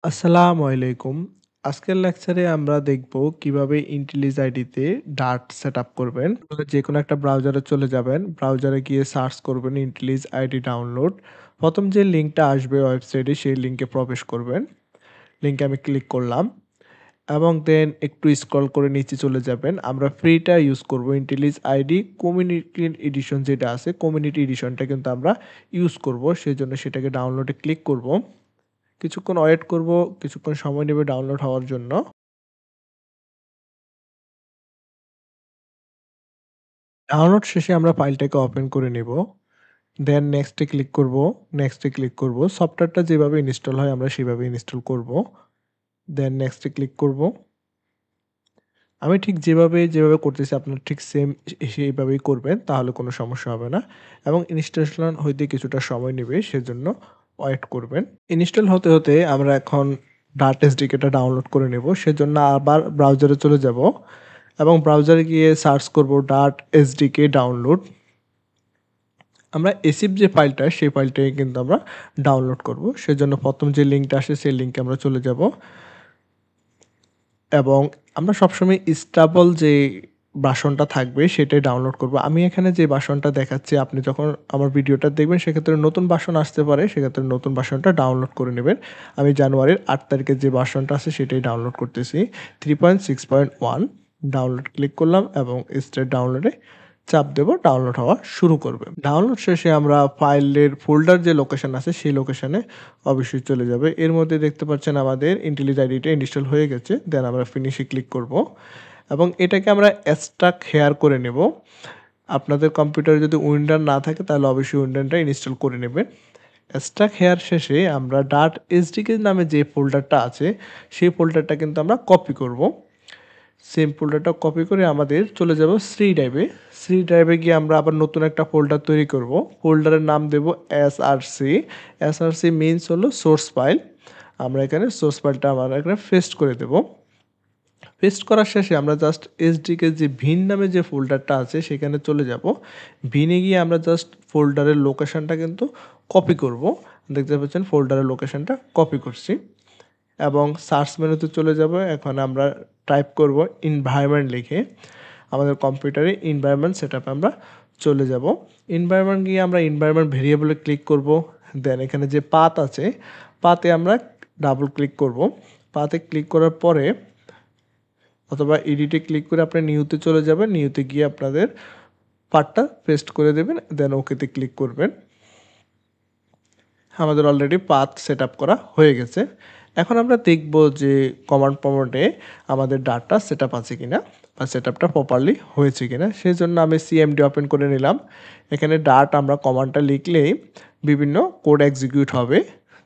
আসসালামু আলাইকুম। আজকের লেকচারে আমরা দেখব কিভাবে ইন্টেলিজ আইডিতে ডার্ট সেটআপ করবেন। যেকোনো একটা ব্রাউজারে চলে যাবেন। ব্রাউজারে গিয়ে সার্চ করবেন ইন্টেলিজ আইডি ডাউনলোড। ১ম যে লিঙ্কটা আসবে ওয়েবসাইটে সেই লিঙ্কে প্রবেশ করবেন। লিঙ্কে আমি ক্লিক করলাম এবং দেন একটু স্ক্রল করে নিচে চলে যাবেন। আমরা ফ্রিটা ইউজ করব ইন্টেলিজ আইডি কমিউনিটি এডিশন যেটা আছে কমিউনিটি এডিশনটা কিন্তু আমরা ইউজ করব। সেজন্য সেটাকে ডাউনলোডে ক্লিক করব। কিছুক্ষণ ওয়েট করব, কিছুক্ষণ সময় নেবে ডাউনলোড হওয়ার জন্য। ডাউনলোড শেষে আমরা ফাইলটাকে ওপেন করে নিব। দেন নেক্সট এ ক্লিক করব, নেক্সট এ ক্লিক করব। সফটওয়্যারটা যেভাবে ইনস্টল হয় আমরা সেভাবে ইনস্টল করব। দেন নেক্সট এ ক্লিক করব। আমি ঠিক যেভাবে করতেছি আপনারা ঠিক সেম সেইভাবেই করবেন তাহলে কোনো সমস্যা হবে না এবং ইনস্টলেশন হইতে কিছুটা সময় নেবে সেজন্য ওয়েট করবেন। ইনস্টল হতে আমরা এখন ডার্ট এসডিকেটা ডাউনলোড করে নেব। সেজন্য আবার ব্রাউজারে চলে যাব এবং ব্রাউজারে গিয়ে সার্চ করব ডার্ট এসডিকে ডাউনলোড। আমরা এসিপ যে ফাইলটা সেই ফাইলটাকে কিন্তু আমরা ডাউনলোড করব। সেজন্য ১ম যে লিঙ্কটা আসে সেই লিঙ্কে আমরা চলে যাব এবং আমরা সবসময় স্টেবল যে ভার্সনটা থাকবে সেটাই ডাউনলোড করব। আমি এখানে যে ভার্সনটা দেখাচ্ছি আপনি যখন আমার ভিডিওটা দেখবেন সেক্ষেত্রে নতুন ভার্সন আসতে পারে, সেক্ষেত্রে নতুন ভার্সনটা ডাউনলোড করে নেবেন। আমি জানুয়ারির ৮ তারিখের যে ভার্সনটা আছে সেটাই ডাউনলোড করতেছি। 3.6.1 ডাউনলোড ক্লিক করলাম এবং স্টার্ট ডাউনলোডে চাপ দেব, ডাউনলোড হওয়া শুরু করবে। ডাউনলোড শেষে আমরা ফাইলের ফোল্ডার যে লোকেশন আছে সেই লোকেশনে অবশ্যই চলে যাবে। এর মধ্যে দেখতে পাচ্ছেন আমাদের ইন্টেলিজ আইডিটা ইনস্টল হয়ে গেছে। দেন আমরা ফিনিশে ক্লিক করব এবং এটাকে আমরা এক্সট্রাক্ট হেয়ার করে নেব। আপনাদের কম্পিউটারে যদি উইন্ডোজ না থাকে তাহলে অবশ্যই উইন্ডোজটা ইনস্টল করে নেবেন। এক্সট্রাক্ট হেয়ার শেষে আমরা ডার্ট এসডিকে নামে যে ফোল্ডারটা আছে সেই ফোল্ডারটা কিন্তু আমরা কপি করব। সেম ফোল্ডারটা কপি করে আমাদের চলে যাব সি ড্রাইভে। সি ড্রাইভে গিয়ে আমরা আবার নতুন একটা ফোল্ডার তৈরি করব। ফোল্ডারের নাম দেব এসআরসি। এসআরসি মিনস হলো সোর্স ফাইল। আমরা এখানে সোর্স ফাইলটা আমরা এখানে পেস্ট করে দেব। পেস্ট করার শেষে আমরা জাস্ট এসডিকে যে ভিন নামে যে ফোল্ডারটা আছে সেখানে চলে যাব। ভিনে গিয়ে আমরা জাস্ট ফোল্ডারের লোকেশনটা কিন্তু কপি করব। দেখতে পাচ্ছেন ফোল্ডারের লোকেশনটা কপি করছি এবং সার্চ মেনুতে চলে যাব। এখন আমরা টাইপ করব এনভায়রনমেন্ট লিখে আমাদের কম্পিউটারে এনভায়রনমেন্ট সেটআপে আমরা চলে যাব। এনভায়রনমেন্ট গিয়ে আমরা এনভায়রনমেন্ট ভেরিয়েবলে ক্লিক করব। দেন এখানে যে পাথ আছে পাথে আমরা ডাবল ক্লিক করব। পাথে ক্লিক করার পরে অথবা এডিটে ক্লিক করে আপনি নিউতে চলে যাবেন। নিউতে গিয়ে আপনাদের পাথটা পেস্ট করে দেবেন। দেন ওকেতে ক্লিক করবেন। আমাদের অলরেডি পাথ সেটআপ করা হয়ে গেছে। এখন আমরা দেখব যে কমান্ড প্রম্পটে আমাদের ডাটা সেটআপ আছে কিনা বা সেটআপটা প্রপারলি হয়েছে কিনা। সেজন্য আমি সিএমডি ওপেন করে নিলাম। এখানে ডাট আমরা কমান্ডটা লিখলেই বিভিন্ন কোড এক্সিকিউট হবে।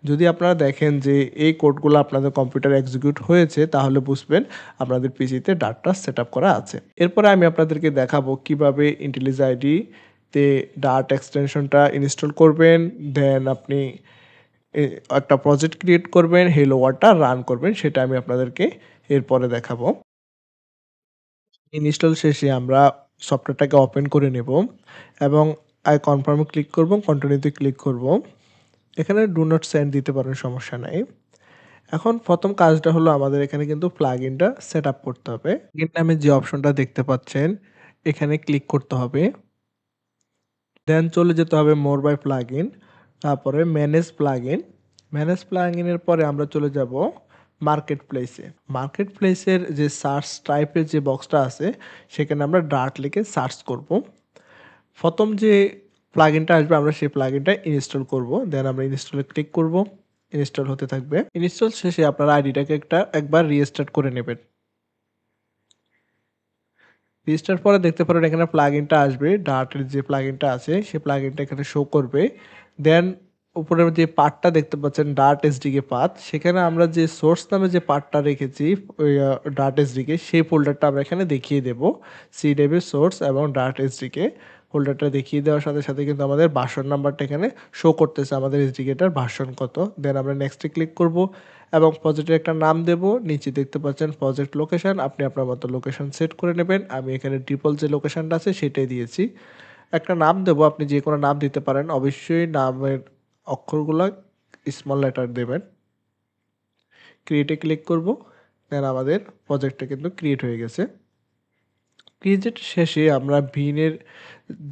যদি আপনারা দেখেন যে এই কোডগুলো আপনাদের কম্পিউটারে এক্সিকিউট হয়েছে তাহলে বুঝবেন আপনাদের পিসিতে ডাটা সেটআপ করা আছে। এরপরে আমি আপনাদেরকে দেখাবো কিভাবে ইন্টেলিজ আইডি তে ডার্ট এক্সটেনশনটা ইনস্টল করবেন। দেন আপনি এ একটা প্রজেক্ট ক্রিয়েট করবেন, হেলো ওয়ার্ডটা রান করবেন সেটা আমি আপনাদেরকে এরপরে দেখাবো। ইনস্টল শেষে আমরা সফটওয়্যারটাকে ওপেন করে নেব এবং আই কনফার্মে ক্লিক করব, কন্টিনিউতে ক্লিক করব। এখানে ডু নট সেন্ড দিতে পারেন, সমস্যা নাই। এখন ১ম কাজটা হলো আমাদের এখানে কিন্তু প্লাগইনটা সেটআপ করতে হবে। প্লাগইন নামে যে অপশনটা দেখতে পাচ্ছেন এখানে ক্লিক করতে হবে। দেন চলে যেতে হবে মোর বাই প্লাগইন, তারপরে ম্যানেজ প্লাগইন। ম্যানেজ প্লাগইনের পরে আমরা চলে যাব মার্কেট প্লেসে। মার্কেট প্লেসের যে সার্চ টাইপের যে বক্সটা আছে সেখানে আমরা ডার্ট লিখে সার্চ করব। ১ম যে প্লাগইনটা আসবে আমরা সেই প্লাগইনটা ইনস্টল করব। দেন আমরা ইনস্টলে ক্লিক করব। ইনস্টল হতে থাকবে। ইনস্টল শেষে আপনার আইডিটাকে একবার রিস্টার্ট করে নেবেন। রেজিস্টার পরে দেখতে পারেন এখানে প্লাগইনটা আসবে। ডার্টের যে প্লাগইনটা আছে সেই প্লাগইনটা এখানে শো করবে। দেন উপরের যে পার্টটা দেখতে পাচ্ছেন ডার্ট এসডিকে পাথ, সেখানে আমরা যে সোর্স নামে যে পার্টটা রেখেছি ওই ডার্ট এসডিকে সেই ফোল্ডারটা আমরা এখানে দেখিয়ে দেব। সি ডেবে সোর্স এবং ডার্ট এসডিকে ফোল্ডারটা দেখিয়ে দেওয়ার সাথে সাথে কিন্তু আমাদের ভার্সন নাম্বারটা এখানে শো করতেছে আমাদের এসডিকেটার ভার্সন কত। দেন আমরা নেক্সটে ক্লিক করব এবং প্রজেক্টের একটা নাম দেব। নিচে দেখতে পাচ্ছেন প্রজেক্ট লোকেশন, আপনি আপনার মতো লোকেশন সেট করে নেবেন। আমি এখানে ডিফল্ট যে লোকেশনটা আছে সেটাই দিয়েছি। একটা নাম দেব, আপনি যে কোনো নাম দিতে পারেন। অবশ্যই নামের অক্ষরগুলো স্মল লেটার দেবেন। ক্রিয়েটে ক্লিক করব। দেন আমাদের প্রজেক্টটা কিন্তু ক্রিয়েট হয়ে গেছে। ক্রিয়েট শেষে আমরা বিনের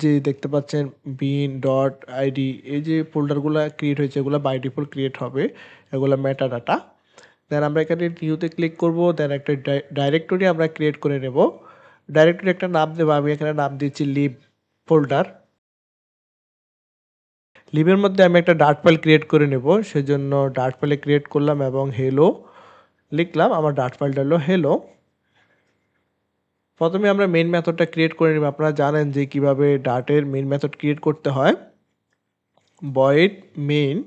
যে দেখতে পাচ্ছেন বিন ডট আইডি এই যে ফোল্ডারগুলো ক্রিয়েট হয়েছে এগুলো বাই ডিফল্ট ক্রিয়েট হবে, এগুলো মেটা ডাটা। দেন আমরা এখানে নিউতে ক্লিক করব। দেন একটা ডাইরেক্টরি আমরা ক্রিয়েট করে নেব। ডাইরেক্টরি একটা নাম দেবো, আমি এখানে নাম দিচ্ছি লিভ ফোল্ডার। লিভের মধ্যে আমি একটা ডার্ট ফাইল ক্রিয়েট করে নেব, সেজন্য ডার্ট ফাইলে ক্রিয়েট করলাম এবং হেলো লিখলাম। আমার ডার্ট ফাইলটা হলো হেলো। প্রথমে আমরা মেইন মেথডটা ক্রিয়েট করে নেব। আপনারা জানেন যে কিভাবে ডার্টের মেইন মেথড ক্রিয়েট করতে হয়। ভয়েড মেইন,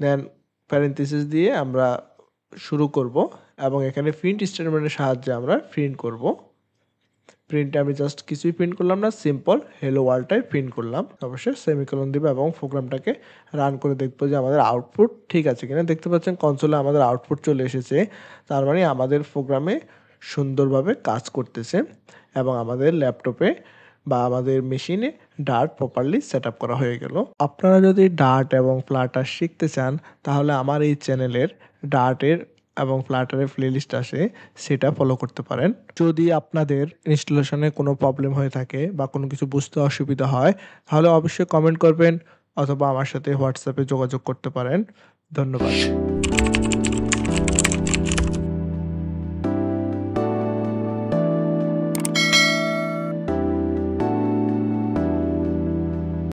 দেন প্যারেন্থেসিস দিয়ে আমরা শুরু করব এবং এখানে প্রিন্ট স্টেটমেন্টের সাহায্যে আমরা প্রিন্ট করব। প্রিন্টে আমি জাস্ট কিছুই প্রিন্ট করলাম না, সিম্পল হেলো ওয়ার্ল্ডটাই প্রিন্ট করলাম। অবশ্যই সেমিকোলন দিব এবং প্রোগ্রামটাকে রান করে দেখবো যে আমাদের আউটপুট ঠিক আছে কিনা। দেখতে পাচ্ছেন কনসোলে আমাদের আউটপুট চলে এসেছে, তার মানে আমাদের প্রোগ্রামে সুন্দরভাবে কাজ করতেছে এবং আমাদের ল্যাপটপে বা আমাদের মেশিনে ডার্ট প্রপারলি সেট আপ করা হয়ে গেল। আপনারা যদি ডার্ট এবং ফ্লাটার শিখতে চান তাহলে আমার এই চ্যানেলের ডার্টের এবং ফ্লাটারের প্লেলিস্ট আসে, সেটা ফলো করতে পারেন। যদি আপনাদের ইনস্টলেশনে কোনো প্রবলেম হয়ে থাকে বা কোনো কিছু বুঝতে অসুবিধা হয় তাহলে অবশ্যই কমেন্ট করবেন অথবা আমার সাথে হোয়াটসঅ্যাপে যোগাযোগ করতে পারেন। ধন্যবাদ।